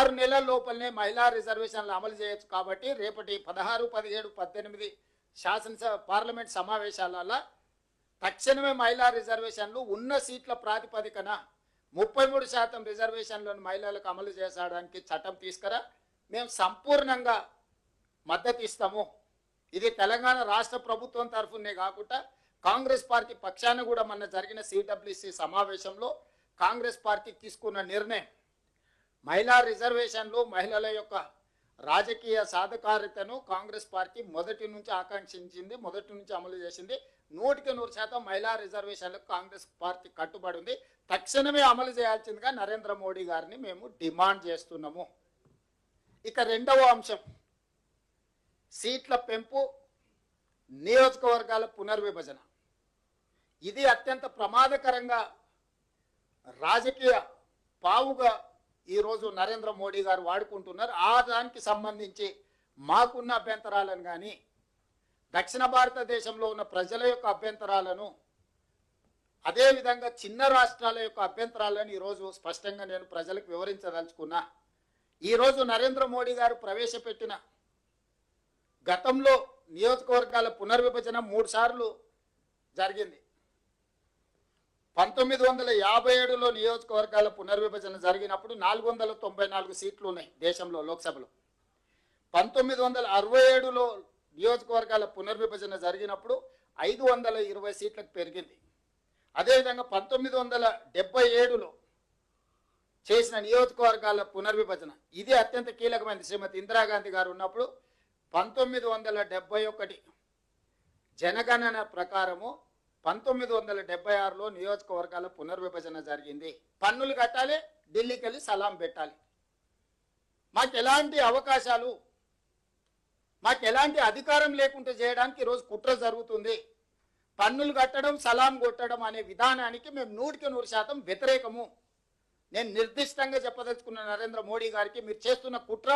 6 నెలల లోపలనే మహిళా రిజర్వేషన్లు అమలు చేయొచ్చు. కాబట్టి రేపటి 16, 17, 18 శాసనసభ పార్లమెంట్ సమావేశాలలో తక్షణమే మహిళా రిజర్వేషన్లు ఉన్న సీట్ల ప్రాతిపదికన 33% రిజర్వేషన్లను మహిళలకు అమలు చేసడానికి చట్టం తీసుకురా. మేము సంపూర్ణంగా మద్దతు ఇస్తాము. ఇది తెలంగాణ రాష్ట్ర ప్రభుత్వం తరఫునే కాకుండా కాంగ్రెస్ పార్టీ పక్షాన కూడా మొన్న జరిగిన సిడబ్ల్యూసి సమావేశంలో కాంగ్రెస్ పార్టీ తీసుకున్న నిర్ణయం. మహిళా రిజర్వేషన్లు మహిళల యొక్క రాజకీయ సాధికారితను కాంగ్రెస్ పార్టీ మొదటి నుంచి ఆకాంక్షించింది, మొదటి నుంచి అమలు చేసింది. 100% మహిళా రిజర్వేషన్లకు కాంగ్రెస్ పార్టీ కట్టుబడి ఉంది. తక్షణమే అమలు చేయాల్సిందిగా నరేంద్ర మోడీ గారిని మేము డిమాండ్ చేస్తున్నాము. ఇక రెండవ అంశం సీట్ల పెంపు, నియోజకవర్గాల పునర్విభజన. ఇది అత్యంత ప్రమాదకరంగా రాజకీయ పావుగా ఈరోజు నరేంద్ర మోడీ గారు వాడుకుంటున్నారు. ఆ దానికి సంబంధించి మాకున్న అభ్యంతరాలను కానీ దక్షిణ భారతదేశంలో ఉన్న ప్రజల యొక్క అభ్యంతరాలను, అదేవిధంగా చిన్న రాష్ట్రాల యొక్క అభ్యంతరాలను ఈరోజు స్పష్టంగా నేను ప్రజలకు వివరించదలుచుకున్నా. ఈరోజు నరేంద్ర మోడీ గారు ప్రవేశపెట్టిన గతంలో నియోజకవర్గాల పునర్విభజన 3 సార్లు జరిగింది. 1957లో నియోజకవర్గాల పునర్విభజన జరిగినప్పుడు 494 సీట్లు ఉన్నాయి దేశంలో లోక్సభలో. 1967లో నియోజకవర్గాల పునర్విభజన జరిగినప్పుడు 520 సీట్లకు పెరిగింది. అదేవిధంగా 1977లో చేసిన నియోజకవర్గాల పునర్విభజన ఇది అత్యంత కీలకమైనది. శ్రీమతి ఇందిరాగాంధీ గారు ఉన్నప్పుడు 1971 జనగణన ప్రకారము 1976లో నియోజకవర్గాల పునర్విభజన జరిగింది. పన్నులు కట్టాలి, ఢిల్లీకి వెళ్ళి సలాం పెట్టాలి. మాకు ఎలాంటి అవకాశాలు, మాకు ఎలాంటి అధికారం లేకుండా చేయడానికి ఈరోజు కుట్ర జరుగుతుంది. పన్నులు కట్టడం, సలాం కొట్టడం అనే విధానానికి మేము 100% వ్యతిరేకము. నేను నిర్దిష్టంగా చెప్పదలుచుకున్న నరేంద్ర మోడీ గారికి, మీరు చేస్తున్న కుట్ర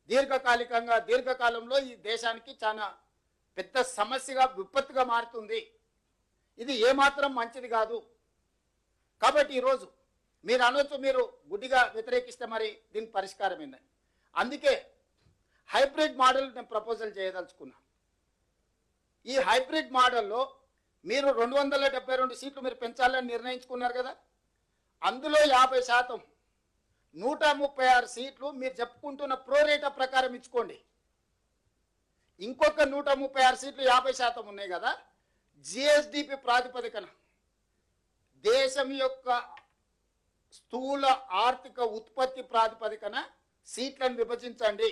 దీర్ఘకాలంలో ఈ దేశానికి చాలా పెద్ద సమస్యగా, విపత్తుగా మారుతుంది. ఇది ఏమాత్రం మంచిది కాదు. కాబట్టి ఈరోజు మీరు అనొచ్చు, మీరు గుడ్డిగా వ్యతిరేకిస్తే మరి దీనికి పరిష్కారం ఏందని. అందుకే హైబ్రిడ్ మోడల్ నేను ప్రపోజల్ చేయదలుచుకున్నా. ఈ హైబ్రిడ్ మోడల్లో మీరు 272 సీట్లు మీరు పెంచాలని నిర్ణయించుకున్నారు కదా, అందులో 50%, 136 సీట్లు మీరు చెప్పుకుంటున్న ప్రోరేటా ప్రకారం ఇచ్చుకోండి. ఇంకొక 136 సీట్లు 50% ఉన్నాయి కదా, జిఎస్డిపి ప్రాతిపదికన దేశం యొక్క స్థూల ఆర్థిక ఉత్పత్తి ప్రాతిపదికన సీట్లను విభజించండి.